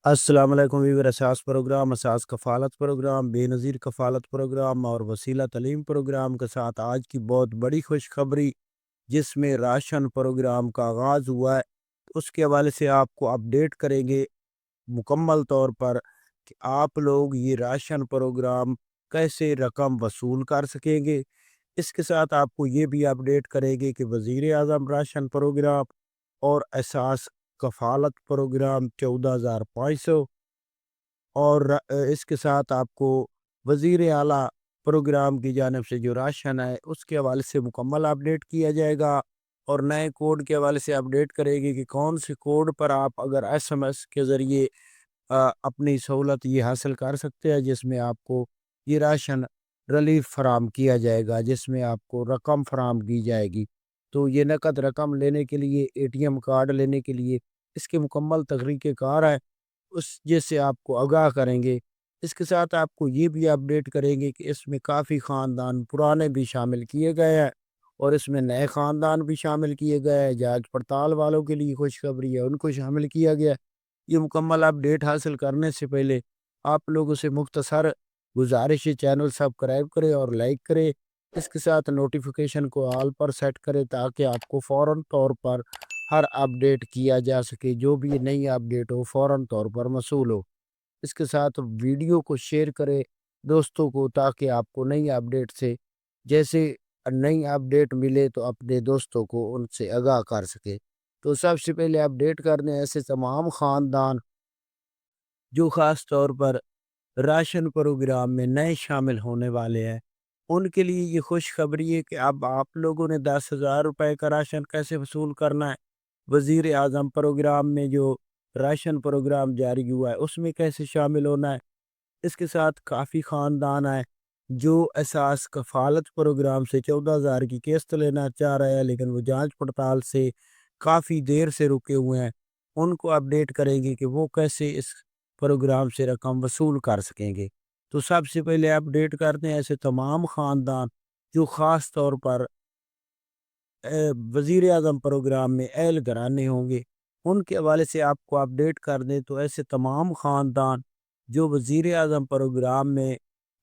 السلام علیکم ویور اساس پروگرام، اساس کفالت پروگرام، بے نظیر کفالت پروگرام اور وسیلہ تعلیم پروگرام کے ساتھ آج کی بہت بڑی خوشخبری جس میں راشن پروگرام کا آغاز ہوا ہے، اس کے حوالے سے آپ کو اپڈیٹ کریں گے مکمل طور پر کہ آپ لوگ یہ راشن پروگرام کیسے رقم وصول کر سکیں گے۔ اس کے ساتھ آپ کو یہ بھی اپڈیٹ کریں گے کہ وزیر اعظم راشن پروگرام اور اساس کفالت پروگرام 14,500 اور اس کے ساتھ آپ کو وزیر اعلیٰ پروگرام کی جانب سے جو راشن ہے اس کے حوالے سے مکمل اپڈیٹ کیا جائے گا، اور نئے کوڈ کے حوالے سے اپڈیٹ کرے گی کہ کون سے کوڈ پر آپ اگر ایس ایم ایس کے ذریعے اپنی سہولت یہ حاصل کر سکتے ہیں، جس میں آپ کو یہ راشن ریلیف فراہم کیا جائے گا، جس میں آپ کو رقم فراہم کی جائے گی۔ تو یہ نقد رقم لینے کے لیے، اے ٹی ایم کارڈ لینے کے لیے اس کے مکمل طریقہ کار ہے، اس جیسے آپ کو آگاہ کریں گے۔ اس کے ساتھ آپ کو یہ بھی اپڈیٹ کریں گے کہ اس میں کافی خاندان پرانے بھی شامل کیے گئے ہیں اور اس میں نئے خاندان بھی شامل کیے گئے ہیں۔ جانچ پڑتال والوں کے لیے خوشخبری ہے، ان کو شامل کیا گیا ہے۔ یہ مکمل اپڈیٹ حاصل کرنے سے پہلے آپ لوگوں سے مختصر گزارش ہے، چینل سبسکرائب کرے اور لائک کرے، اس کے ساتھ نوٹیفیکیشن کو آل پر سیٹ کرے تاکہ آپ کو فوراً طور پر ہر اپڈیٹ کیا جا سکے، جو بھی نئی اپڈیٹ ہو فوراً طور پر موصول ہو۔ اس کے ساتھ ویڈیو کو شیئر کرے دوستوں کو تاکہ آپ کو نئی اپڈیٹ سے جیسے نئی اپڈیٹ ملے تو اپنے دوستوں کو ان سے آگاہ کر سکے۔ تو سب سے پہلے اپڈیٹ کرنے ایسے تمام خاندان جو خاص طور پر راشن پروگرام میں نئے شامل ہونے والے ہیں، ان کے لیے یہ خوشخبری ہے کہ اب آپ لوگوں نے 10,000 روپے کا راشن کیسے وصول کرنا ہے، وزیر اعظم پروگرام میں جو راشن پروگرام جاری ہوا ہے اس میں کیسے شامل ہونا ہے۔ اس کے ساتھ کافی خاندان ہیں جو اساس کفالت پروگرام سے 14,000 کی قسط لینا چاہ رہے ہیں، لیکن وہ جانچ پڑتال سے کافی دیر سے رکے ہوئے ہیں، ان کو اپڈیٹ کریں گے کہ وہ کیسے اس پروگرام سے رقم وصول کر سکیں گے۔ تو سب سے پہلے اپڈیٹ کرتے ہیں ایسے تمام خاندان جو خاص طور پر وزیر اعظم پروگرام میں اہل گھرانے ہوں گے، ان کے حوالے سے آپ کو اپڈیٹ کر دیں تو ایسے تمام خاندان جو وزیر اعظم پروگرام میں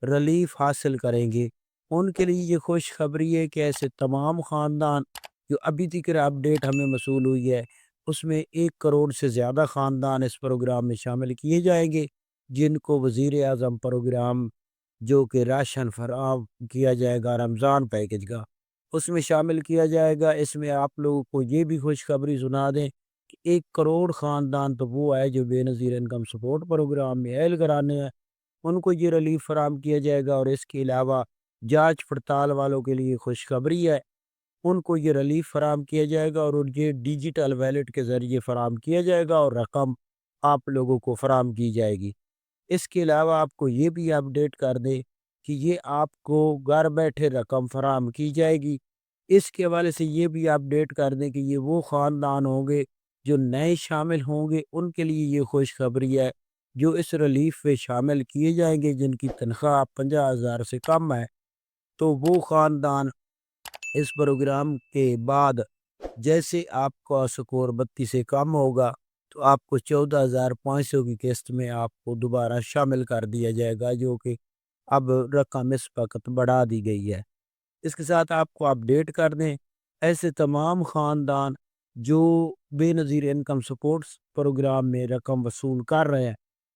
ریلیف حاصل کریں گے، ان کے لیے یہ خوشخبری ہے کہ ایسے تمام خاندان جو ابھی تک اپڈیٹ ہمیں موصول ہوئی ہے اس میں 1 کروڑ سے زیادہ خاندان اس پروگرام میں شامل کیے جائیں گے، جن کو وزیر اعظم پروگرام جو کہ راشن فراہم کیا جائے گا رمضان پیکج کا، اس میں شامل کیا جائے گا۔ اس میں آپ لوگوں کو یہ بھی خوشخبری سنا دیں کہ 1 کروڑ خاندان تو وہ ہے جو بے نظیر انکم سپورٹ پروگرام میں اہل گھرانے ہیں، ان کو یہ ریلیف فراہم کیا جائے گا، اور اس کے علاوہ جانچ پڑتال والوں کے لیے خوشخبری ہے، ان کو یہ ریلیف فراہم کیا جائے گا اور یہ ڈیجیٹل ویلیٹ کے ذریعے فراہم کیا جائے گا اور رقم آپ لوگوں کو فراہم کی جائے گی۔ اس کے علاوہ آپ کو یہ بھی اپڈیٹ کر دیں کہ یہ آپ کو گھر بیٹھے رقم فراہم کی جائے گی۔ اس کے حوالے سے یہ بھی اپڈیٹ کر دیں کہ یہ وہ خاندان ہوں گے جو نئے شامل ہوں گے، ان کے لیے یہ خوشخبری ہے جو اس ریلیف میں شامل کیے جائیں گے، جن کی تنخواہ 50,000 سے کم ہے۔ تو وہ خاندان اس پروگرام کے بعد جیسے آپ کا سکور 32 سے کم ہوگا تو آپ کو 14,500 کی قسط میں آپ کو دوبارہ شامل کر دیا جائے گا، جو کہ اب رقم اس وقت بڑھا دی گئی ہے۔ اس کے ساتھ آپ کو اپڈیٹ کر دیں ایسے تمام خاندان جو بے نظیر انکم سپورٹس پروگرام میں رقم وصول کر رہے ہیں،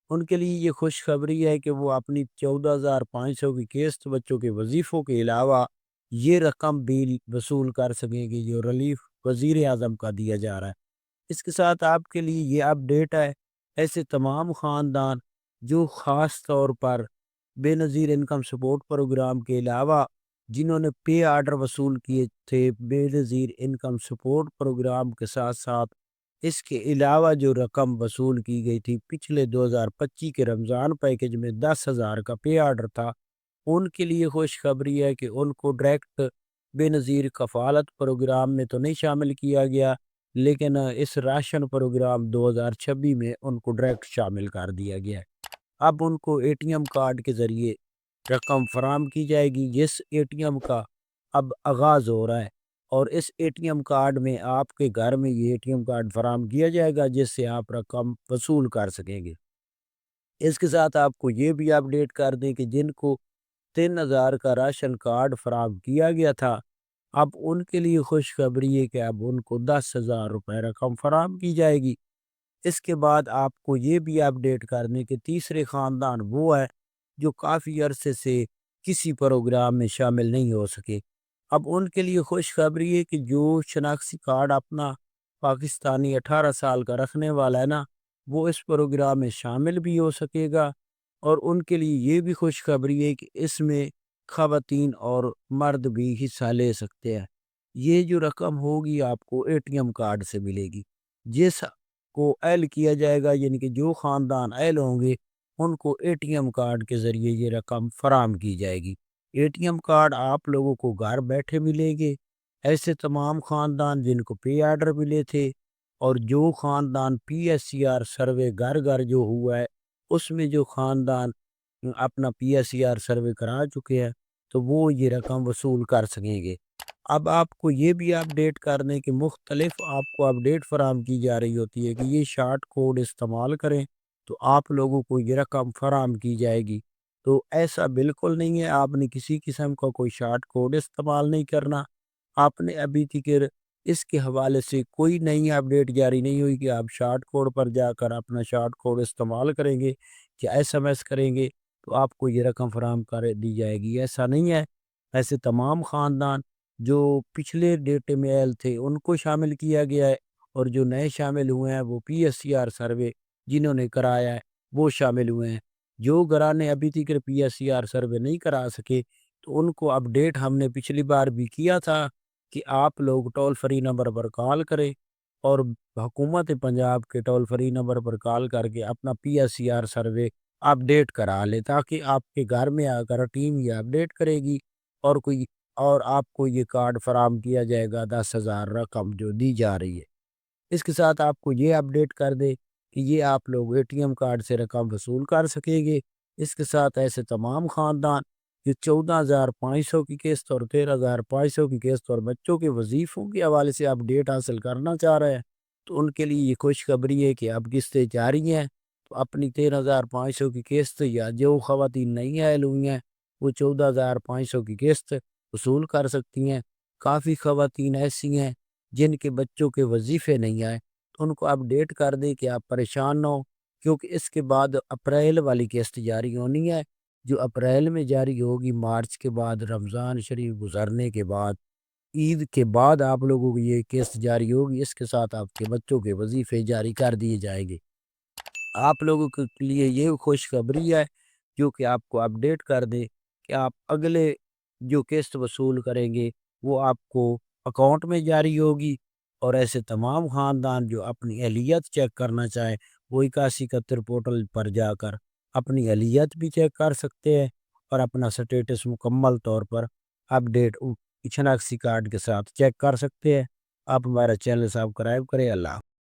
ان کے لیے یہ خوشخبری ہے کہ وہ اپنی 14,500 کی قسط بچوں کے وظیفوں کے علاوہ یہ رقم بھی وصول کر سکیں گے جو ریلیف وزیر اعظم کا دیا جا رہا ہے۔ اس کے ساتھ آپ کے لیے یہ اپڈیٹ ہے ایسے تمام خاندان جو خاص طور پر بے نظیر انکم سپورٹ پروگرام کے علاوہ جنہوں نے پے آرڈر وصول کیے تھے بے نظیر انکم سپورٹ پروگرام کے ساتھ ساتھ، اس کے علاوہ جو رقم وصول کی گئی تھی پچھلے 2025 کے رمضان پیکج میں 10,000 کا پے آرڈر تھا، ان کے لیے خوشخبری ہے کہ ان کو ڈائریکٹ بے نظیر کفالت پروگرام میں تو نہیں شامل کیا گیا، لیکن اس راشن پروگرام 2026 میں ان کو ڈائریکٹ شامل کر دیا گیا ہے۔ اب ان کو اے ٹی ایم کارڈ کے ذریعے رقم فراہم کی جائے گی، جس اے ٹی ایم کا اب آغاز ہو رہا ہے، اور اس اے ٹی ایم کارڈ میں آپ کے گھر میں یہ اے ٹی ایم کارڈ فراہم کیا جائے گا جس سے آپ رقم وصول کر سکیں گے۔ اس کے ساتھ آپ کو یہ بھی اپڈیٹ کر دیں کہ جن کو 3000 کا راشن کارڈ فراہم کیا گیا تھا، اب ان کے لیے خوشخبری ہے کہ اب ان کو 10,000 روپے رقم فراہم کی جائے گی۔ اس کے بعد آپ کو یہ بھی اپڈیٹ کرنے کہ تیسرے خاندان وہ ہے جو کافی عرصے سے کسی پروگرام میں شامل نہیں ہو سکے، اب ان کے لیے خوشخبری ہے کہ جو شناختی کارڈ اپنا پاکستانی 18 سال کا رکھنے والا ہے نا، وہ اس پروگرام میں شامل بھی ہو سکے گا۔ اور ان کے لیے یہ بھی خوشخبری ہے کہ اس میں خواتین اور مرد بھی حصہ لے سکتے ہیں۔ یہ جو رقم ہوگی آپ کو اے ٹی ایم کارڈ سے ملے گی، جس کو ایل کیا جائے گا، یعنی کہ جو خاندان ایل ہوں گے ان کو اے ٹی ایم کارڈ کے ذریعے یہ رقم فراہم کی جائے گی۔ اے ٹی ایم کارڈ آپ لوگوں کو گھر بیٹھے ملیں گے۔ ایسے تمام خاندان جن کو پے آرڈر ملے تھے اور جو خاندان P S C R survey گھر گھر جو ہوا ہے، اس میں جو خاندان اپنا P S C R survey کرا چکے ہیں تو وہ یہ رقم وصول کر سکیں گے۔ اب آپ کو یہ بھی اپڈیٹ کر دیں کہ مختلف آپ کو اپڈیٹ فراہم کی جا رہی ہوتی ہے کہ یہ شارٹ کوڈ استعمال کریں تو آپ لوگوں کو یہ رقم فراہم کی جائے گی، تو ایسا بالکل نہیں ہے۔ آپ نے کسی قسم کا کوئی شارٹ کوڈ استعمال نہیں کرنا۔ آپ نے ابھی تک اس کے حوالے سے کوئی نئی اپڈیٹ جاری نہیں ہوئی کہ آپ شارٹ کوڈ پر جا کر اپنا شارٹ کوڈ استعمال کریں گے یا ایس ایم ایس کریں گے تو آپ کو یہ رقم فراہم کر دی جائے گی، ایسا نہیں ہے۔ ایسے تمام خاندان جو پچھلے ڈیٹے میں ایل تھے ان کو شامل کیا گیا ہے، اور جو نئے شامل ہوئے ہیں وہ P S C R survey جنہوں نے کرایا ہے وہ شامل ہوئے ہیں۔ جو گھرانے ابھی تک P S C R survey نہیں کرا سکے تو ان کو اپڈیٹ ہم نے پچھلی بار بھی کیا تھا کہ آپ لوگ ٹول فری نمبر پر کال کریں اور حکومت پنجاب کے ٹول فری نمبر پر کال کر کے اپنا P S C R survey update کرا لے، تاکہ آپ کے گھر میں آ کر ٹیم یہ اپڈیٹ کرے گی اور آپ کو یہ کارڈ فراہم کیا جائے گا 10,000 رقم جو دی جا رہی ہے۔ اس کے ساتھ آپ کو یہ اپڈیٹ کر دے کہ یہ آپ لوگ اے ٹی ایم کارڈ سے رقم وصول کر سکیں گے۔ اس کے ساتھ ایسے تمام خاندان جو 14,500 کی قسط اور 13,500 کی قسط اور بچوں کے وظیفوں کے حوالے سے اپڈیٹ حاصل کرنا چاہ رہے ہیں تو ان کے لیے یہ خوشخبری ہے کہ اب قسطیں جاری ہیں، تو اپنی 13,500 کی قسط یا جو خواتین نہیں ایل ہوئی ہیں وہ 14,500 کی قسط وصول کر سکتی ہیں۔ کافی خواتین ایسی ہیں جن کے بچوں کے وظیفے نہیں آئے تو ان کو اپڈیٹ کر دیں کہ آپ پریشان نہ ہو، کیونکہ اس کے بعد اپریل والی قسط جاری ہونی ہے، جو اپریل میں جاری ہوگی، مارچ کے بعد رمضان شریف گزرنے کے بعد عید کے بعد آپ لوگوں کو یہ قسط جاری ہوگی۔ اس کے ساتھ آپ کے بچوں کے وظیفے جاری کر دیے جائیں گے۔ آپ لوگوں کے لیے یہ خوشخبری ہے جو کہ آپ کو اپڈیٹ کر دے کہ آپ اگلے جو قسط وصول کریں گے وہ آپ کو اکاؤنٹ میں جاری ہوگی۔ اور ایسے تمام خاندان جو اپنی اہلیت چیک کرنا چاہیں وہ 8171 پورٹل پر جا کر اپنی اہلیت بھی چیک کر سکتے ہیں اور اپنا سٹیٹس مکمل طور پر اپڈیٹ شناختی کارڈ کے ساتھ چیک کر سکتے ہیں۔ آپ ہمارا چینل سبسکرائب کریں۔ اللہ